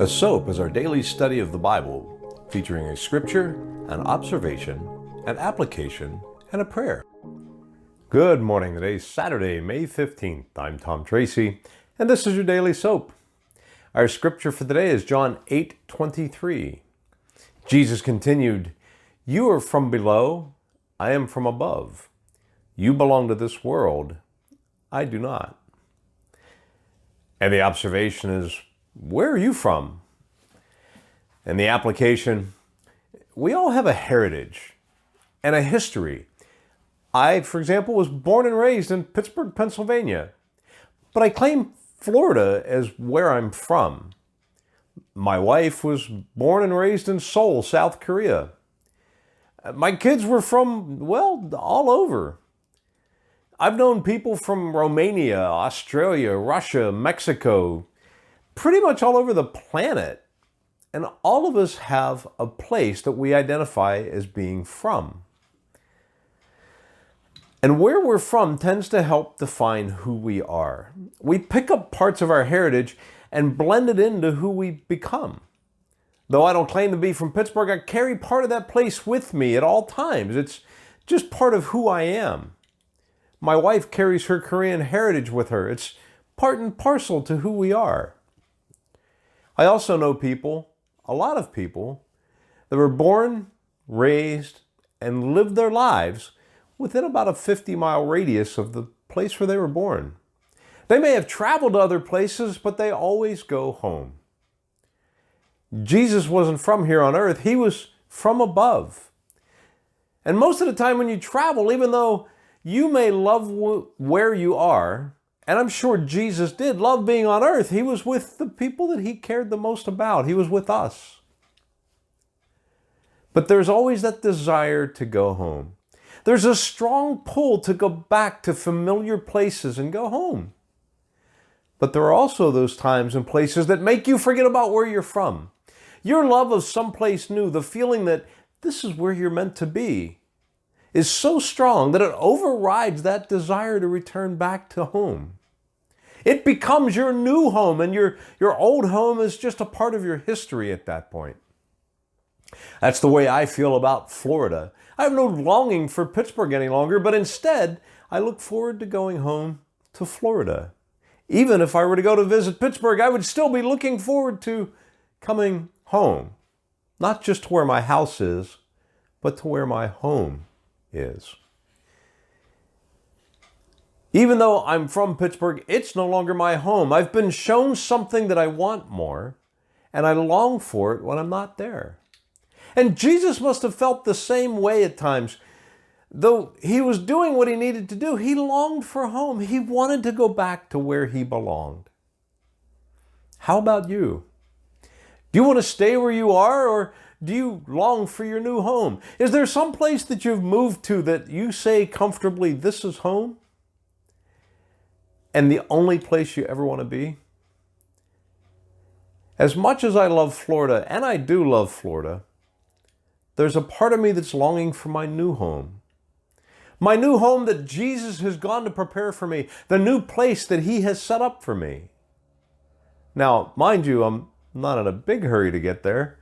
S.O.A.P is our daily study of the Bible, featuring a scripture, an observation, an application, and a prayer. Good morning. Today's Saturday, May 15th. I'm Tom Tracy, and this is your daily S.O.A.P. Our scripture for today is John 8:23. Jesus continued, "You are from below, I am from above. You belong to this world, I do not." And the observation is, where are you from? And the application, we all have a heritage and a history. I, for example, was born and raised in Pittsburgh, Pennsylvania, but I claim Florida as where I'm from. My wife was born and raised in Seoul, South Korea. My kids were from, well, all over. I've known people from Romania, Australia, Russia, Mexico, pretty much all over the planet. And all of us have a place that we identify as being from. And where we're from tends to help define who we are. We pick up parts of our heritage and blend it into who we become. Though I don't claim to be from Pittsburgh, I carry part of that place with me at all times. It's just part of who I am. My wife carries her Korean heritage with her. It's part and parcel to who we are. I also know people, a lot of people, that were born, raised, and lived their lives within about a 50-mile radius of the place where they were born. They may have traveled to other places, but they always go home. Jesus wasn't from here on earth. He was from above. And most of the time when you travel, even though you may love where you are, and I'm sure Jesus did love being on earth, he was with the people that he cared the most about. He was with us. But there's always that desire to go home. There's a strong pull to go back to familiar places and go home. But there are also those times and places that make you forget about where you're from. Your love of someplace new, the feeling that this is where you're meant to be, is so strong that it overrides that desire to return back to home. It becomes your new home, and your old home is just a part of your history at that point. That's the way I feel about Florida. I have no longing for Pittsburgh any longer, but instead, I look forward to going home to Florida. Even if I were to go to visit Pittsburgh, I would still be looking forward to coming home. Not just to where my house is, but to where my home is. Even though I'm from Pittsburgh, it's no longer my home. I've been shown something that I want more, and I long for it when I'm not there. And Jesus must have felt the same way at times. Though he was doing what he needed to do, he longed for home. He wanted to go back to where he belonged. How about you? Do you want to stay where you are, or do you long for your new home? Is there some place that you've moved to that you say comfortably, this is home? And the only place you ever want to be? As much as I love Florida, and I do love Florida, there's a part of me that's longing for my new home. My new home that Jesus has gone to prepare for me. The new place that he has set up for me. Now, mind you, I'm not in a big hurry to get there.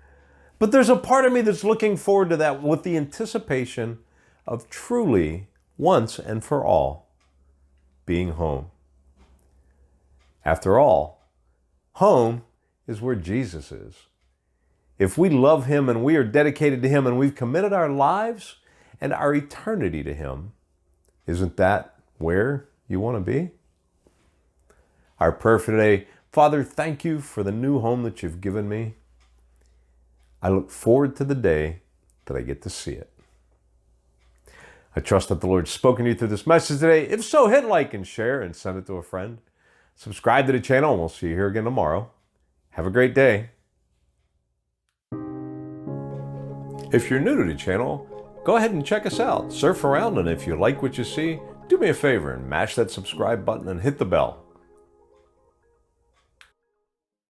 But there's a part of me that's looking forward to that with the anticipation of truly, once and for all, being home. After all, home is where Jesus is. If we love him and we are dedicated to him and we've committed our lives and our eternity to him, isn't that where you want to be? Our prayer for today, Father, thank you for the new home that you've given me. I look forward to the day that I get to see it. I trust that the Lord's spoken to you through this message today. If so, hit like and share and send it to a friend. Subscribe to the channel and we'll see you here again tomorrow. Have a great day. If you're new to the channel, go ahead and check us out. Surf around, and if you like what you see, do me a favor and mash that subscribe button and hit the bell.